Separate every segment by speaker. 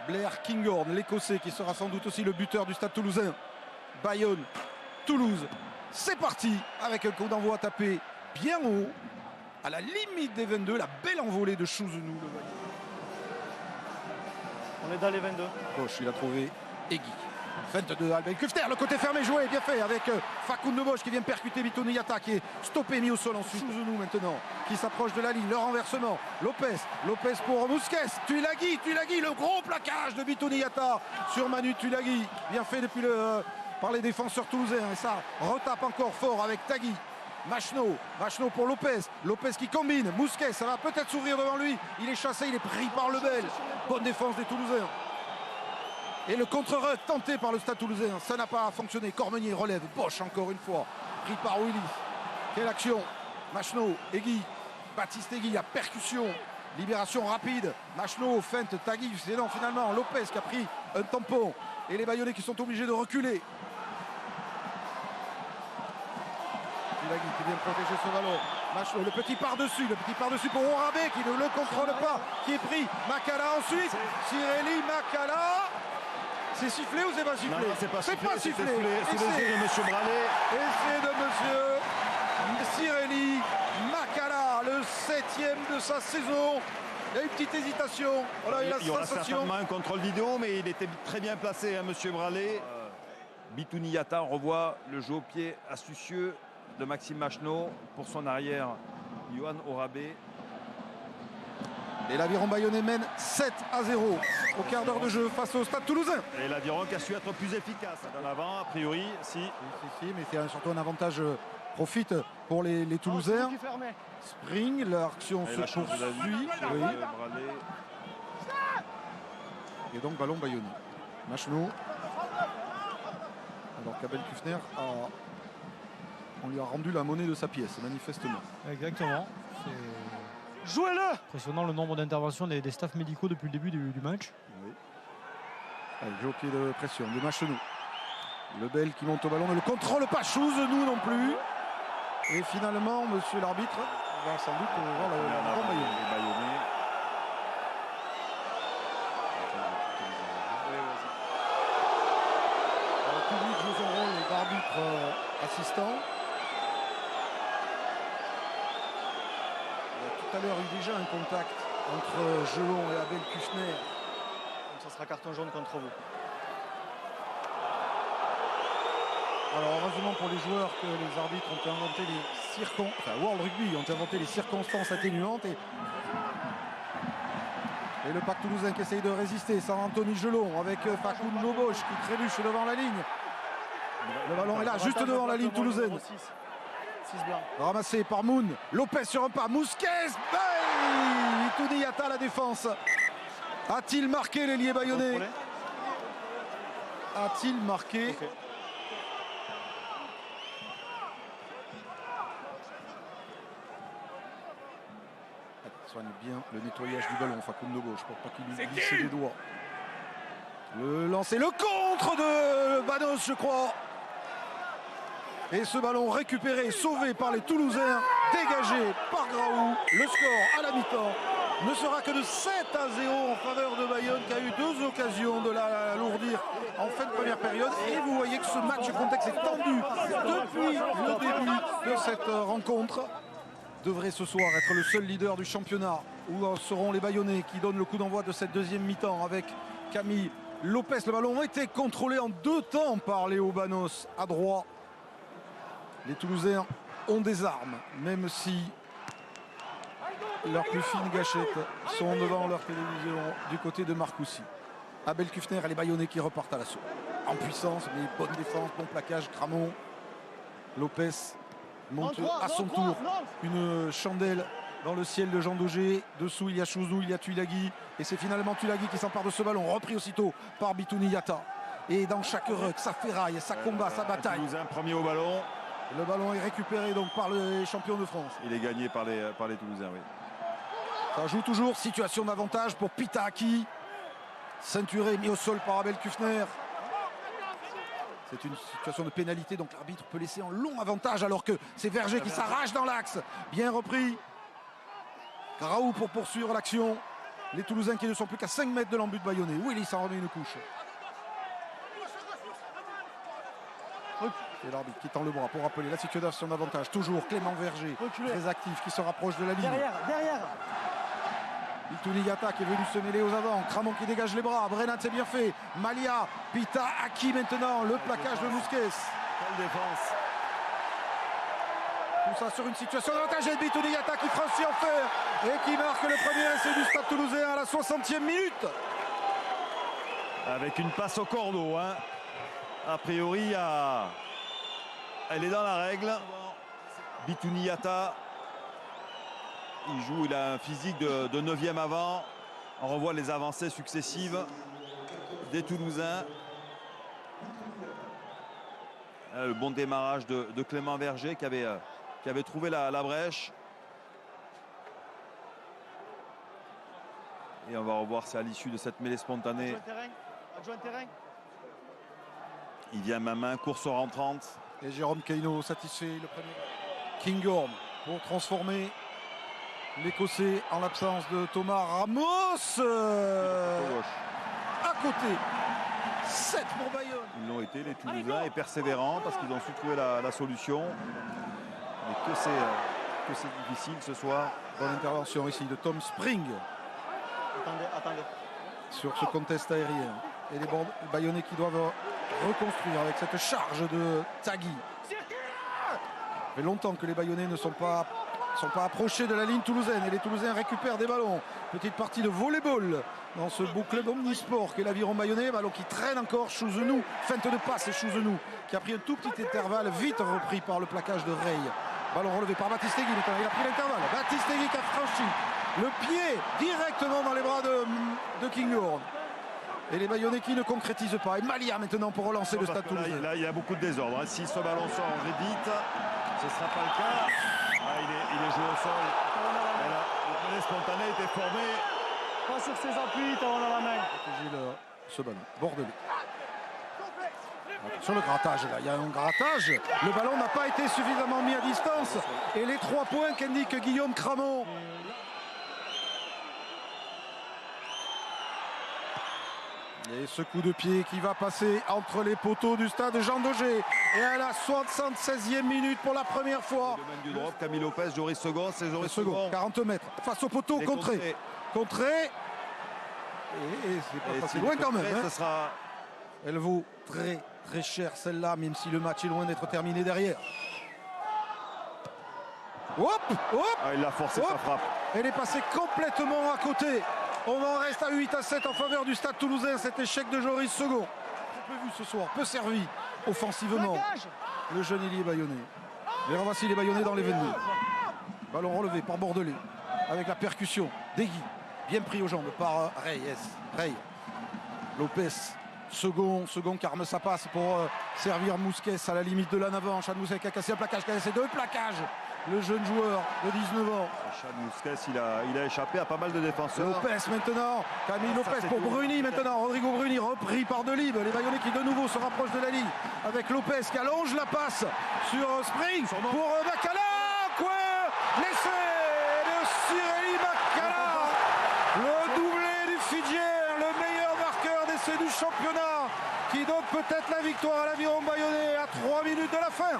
Speaker 1: Blair Kinghorn, l'Écossais, qui sera sans doute aussi le buteur du Stade Toulousain. Bayonne, Toulouse, c'est parti avec un coup d'envoi tapé bien haut, à la limite des 22, la belle envolée de Chouzounou.
Speaker 2: On est dans les 22.
Speaker 1: Gauche, il a trouvé Egui. Feinte de Abel Kufner, le côté fermé joué, bien fait avec Facundo Bosch qui vient percuter Bitouni Yata qui est stoppé, mis au sol ensuite. Chouzounou maintenant qui s'approche de la ligne, le renversement. Lopez pour Mousquet, Tuilagi, le gros plaquage de Bitouni Yata sur Manu Tuilagi, bien fait depuis par les défenseurs toulousains, et ça retape encore fort avec Tagui. Machno pour Lopez qui combine, Mousquet, ça va peut-être s'ouvrir devant lui, il est chassé, il est pris par Lebel. Bonne défense des Toulousains. Et le contre-rug tenté par le Stade Toulousain, ça n'a pas fonctionné. Cormeunier relève, Bosch encore une fois, pris par Willy. Quelle action! Machno, Egui, Baptiste Egui, la percussion, libération rapide. Machno, feinte, Tagui, c'est non finalement. Lopez qui a pris un tampon. Et les Bayonnais qui sont obligés de reculer. Tagui qui vient protéger ce ballon. Machno, le petit par-dessus pour Orabé qui ne le contrôle pas, qui est pris. Makala ensuite, Cirelli, Makala. C'est sifflé ou c'est pas sifflé?
Speaker 3: Non, c'est pas sifflé.
Speaker 1: C'est
Speaker 3: sous les yeux de M. Bralet.
Speaker 1: Essai de monsieur Cirelli. Makala, le 7e de sa saison. Il y a une petite hésitation. Voilà,
Speaker 3: Il y aura certainement un contrôle vidéo, mais il était très bien placé, hein, M. Bralet. Bitouni Yata revoit le jeu au pied astucieux de Maxime Machno pour son arrière, Yohan Orabé.
Speaker 1: Et l'Aviron Bayonnais mène 7-0 au quart d'heure de jeu face au Stade Toulousain.
Speaker 3: Et l'Aviron qui a su être plus efficace en avant, a priori, si.
Speaker 1: Si, mais c'est surtout un avantage profite pour les Toulousains. Spring, l'action se poursuit. Oui. Et donc ballon bayonnais. Machno. Alors qu'Abel Kufner on lui a rendu la monnaie de sa pièce, manifestement.
Speaker 2: Exactement. Jouez-le! Impressionnant le nombre d'interventions des staffs médicaux depuis le début du match.
Speaker 1: Oui. Allez, jeu au pied de pression de Machno. Lebel qui monte au ballon, ne le contrôle pas, Chouzounou non plus. Et finalement, monsieur l'arbitre va sans doute voir le Bayonnais. Le public joue son rôle d'arbitre assistant. Tout à l'heure, il y a eu déjà un contact entre Gelon et Abel Kufner.
Speaker 2: Donc ça sera carton jaune contre vous.
Speaker 1: Alors heureusement pour les joueurs que les arbitres ont inventé World Rugby ont inventé les circonstances atténuantes et le Pac Toulousain qui essaye de résister sans Anthony Gelon avec Facundo Bosch qui trébuche devant la ligne. Le ballon est là, juste devant la ligne toulousaine. Ramassé par Moon, Lopez sur un pas, Mousquet, Bitouni Yata la défense. A-t-il marqué l'ailier bayonnais? A-t-il marqué?
Speaker 2: Okay.
Speaker 1: Soigne bien le nettoyage du ballon, Facundo Bosch, pour pas qu'il lui glisse les doigts. Le lancer, le contre de Banos, je crois. Et ce ballon récupéré, sauvé par les Toulousains, dégagé par Graou. Le score à la mi-temps ne sera que de 7-0 en faveur de Bayonne, qui a eu 2 occasions de l'alourdir en fin de première période. Et vous voyez que ce match, le contexte est tendu depuis le début de cette rencontre. Devrait ce soir être le seul leader du championnat. Où seront les Bayonnais qui donnent le coup d'envoi de cette deuxième mi-temps avec Camille Lopez. Le ballon a été contrôlé en 2 temps par Léo Banos à droite. Les Toulousains ont des armes, même si leurs plus fines gâchettes sont devant leur télévision du côté de Marcoussis. Abel Kufner et les Bayonnais qui repartent à l'assaut. En puissance, mais bonne défense, bon plaquage, Cramon. Lopez monte à son tour une chandelle dans le ciel de Jean Daugé. Dessous, il y a Chouzou, il y a Tuilagi. Et c'est finalement Tuilagi qui s'empare de ce ballon, repris aussitôt par Bitouni Yata. Et dans chaque ruck, ça ferraille, ça combat, ça bataille.
Speaker 3: Toulousain premier au ballon.
Speaker 1: Le ballon est récupéré donc par les champions de France.
Speaker 3: Il est gagné par les Toulousains, oui.
Speaker 1: Ça joue toujours, situation d'avantage pour Pitaki. Ceinturé, mis au sol par Abel Kufner. C'est une situation de pénalité, donc l'arbitre peut laisser un long avantage alors que c'est Verger qui s'arrache dans l'axe. Bien repris. Graou pour poursuivre l'action. Les Toulousains qui ne sont plus qu'à 5 mètres de l'embut de Bayonnais. Willy s'en remet une couche. Et l'arbitre qui tend le bras pour rappeler la situation d'avantage. Toujours Clément Verger, très actif, qui se rapproche de la ligne.
Speaker 2: Derrière.
Speaker 1: Bitouni Yata qui est venu se mêler aux avants. Cramon qui dégage les bras. Brennan, c'est bien fait. Malia, Pita, Aki maintenant. Le plaquage de Mousquet.
Speaker 3: Quelle défense.
Speaker 1: Tout ça sur une situation d'avantage. Et Bitouni Yata qui franchit en fer et qui marque le premier essai du Stade Toulousain à la 60e minute.
Speaker 3: Avec une passe au cordeau. Hein. A priori, elle est dans la règle. Bitouni Yata. Il a un physique de 9e avant. On revoit les avancées successives des Toulousains. Le bon démarrage de Clément Verger qui avait trouvé la brèche. Et on va revoir si à l'issue de cette mêlée spontanée, il vient main, course rentrante.
Speaker 1: Et Jérôme Keino satisfait le premier. Kinghorn pour transformer l'Écossais en l'absence de Thomas Ramos. À côté. 7 pour Bayonne.
Speaker 3: Ils l'ont été, les Toulousains, et persévérants parce qu'ils ont su trouver la solution. Mais que c'est difficile ce soir.
Speaker 1: Bonne intervention ici de Tom Spring.
Speaker 2: Attendez.
Speaker 1: Sur ce contest aérien. Et les Bayonnais qui doivent reconstruire avec cette charge de Tagui. Ça fait longtemps que les Bayonnais ne sont pas approchés de la ligne toulousaine. Et les Toulousains récupèrent des ballons. Petite partie de volleyball dans ce beau club omnisport qu'est l'Aviron Bayonnais. Ballon qui traîne encore. Chouzenou, feinte de passe et Chouzenou qui a pris un tout petit intervalle, vite repris par le plaquage de Rey. Ballon relevé par Baptiste Guy. Il a pris l'intervalle. Baptiste Guy qui a franchi le pied directement dans les bras de Kinghorn. Et les Bayonnais qui ne concrétisent pas. Et Malia maintenant pour relancer le Stade Toulousain.
Speaker 3: Là, il y a beaucoup de désordre. Si ce ballon sort vite, ce ne sera pas le cas. Il est joué au sol. La mêlée spontanée était formée.
Speaker 2: Pas sur ses appuis, t'as dans la main.
Speaker 1: Ce ballon, Bordelais. Sur le grattage, là, il y a un grattage. Le ballon n'a pas été suffisamment mis à distance. Et les 3 points qu'indique Guillaume Cramon. Et ce coup de pied qui va passer entre les poteaux du stade Jean Daugé. Et à la 76e minute pour la première fois.
Speaker 3: Le domaine du drop, Camille Lopez, Joris Second, c'est Joris Second.
Speaker 1: 40 mètres face au poteau, contré. Et c'est pas passé loin quand même.
Speaker 3: Ce sera...
Speaker 1: Elle vaut très très cher celle-là, même si le match est loin d'être terminé derrière. Hop, hop.
Speaker 3: Il a forcé sa frappe.
Speaker 1: Elle est passée complètement à côté. On en reste à 8-7 en faveur du Stade Toulousain. Cet échec de Joris Second. Peu vu ce soir, peu servi offensivement. Le jeune ailier bayonnais. Et voici les Bayonnais dans les 22. Ballon relevé par Bordelais. Avec la percussion d'Egui. Bien pris aux jambes par Rey. Lopez. Second qui arme sa passe pour servir Mousquet à la limite de l'en avant. Chad Mousquet qui a cassé un plaquage, qui a cassé 2 plaquages. Le jeune joueur de 19 ans.
Speaker 3: Chad Mousquet, il a échappé à pas mal de défenseurs.
Speaker 1: Lopez maintenant. Camille Lopez pour Bruni maintenant. Rodrigo Bruni repris par Delibes. Les Bayonnais qui de nouveau se rapprochent de la ligne. Avec Lopez qui allonge la passe sur Spring pour Makala. L'essai de Cyril Makala. Le doublé du Fidjien, le meilleur marqueur d'essai du championnat, qui donne peut-être la victoire à l'Aviron Bayonnais à 3 minutes de la fin.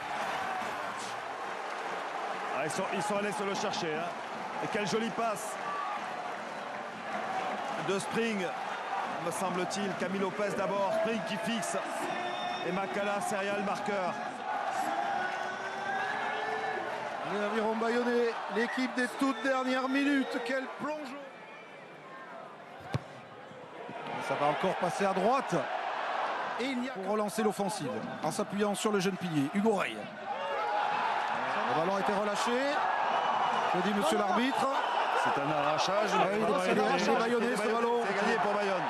Speaker 3: Ils sont allés se le chercher. Hein. Et quelle jolie passe de Spring, me semble-t-il. Camille Lopez d'abord, Spring qui fixe. Et Makala, serial marqueur.
Speaker 1: L'Aviron Bayonnais, l'équipe des toutes dernières minutes. Quel plongeon! Ça va encore passer à droite. Et il y a pour relancer l'offensive en s'appuyant sur le jeune pilier, Hugo Rey. Le ballon a été relâché. Que dit monsieur l'arbitre?
Speaker 3: C'est un arrachage.
Speaker 1: Il est Bayonnais ce ballon.
Speaker 3: C'est gagné pour Bayonne.